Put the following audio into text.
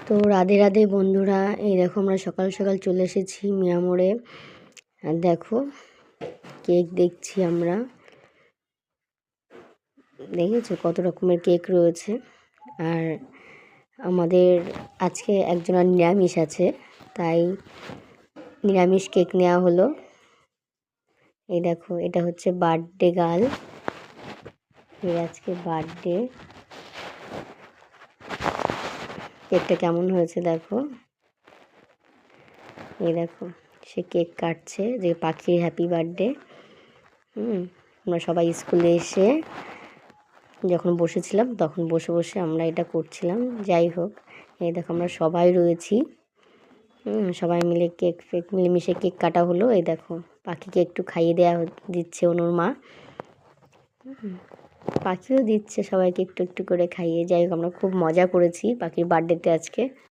তো রাধে রাধে বন্ধুরা, এই দেখো আমরা সকাল সকাল চলে এসেছি মিয়া মোড়ে। আর দেখো কেক দেখছি আমরা, দেখেছো কত রকমের কেক রয়েছে। আর আমাদের আজকে একজনের নিরামিষ আছে, তাই নিরামিষ কেক নেওয়া হলো। এই দেখো এটা হচ্ছে বার্থডে গার্ল, এর আজকে বার্থডে। কেকটা কেমন হয়েছে দেখো। এই দেখো সে কেক কাটছে, যে পাখির হ্যাপি বার্থডে। আমরা সবাই স্কুলে এসে যখন বসেছিলাম তখন বসে বসে আমরা এটা করছিলাম। যাই হোক, এই দেখো আমরা সবাই রয়েছি, সবাই মিলে কেক ফেক মিলেমিশে কেক কাটা হলো। এই দেখো পাখিকে একটু খাইয়ে দেওয়া দিচ্ছে অনুর মা, পাখিও দিচ্ছে সবাইকে একটু একটু করে খাইয়ে। যাই হোক আমরা খুব মজা করেছি পাখির বার্থডেতে আজকে।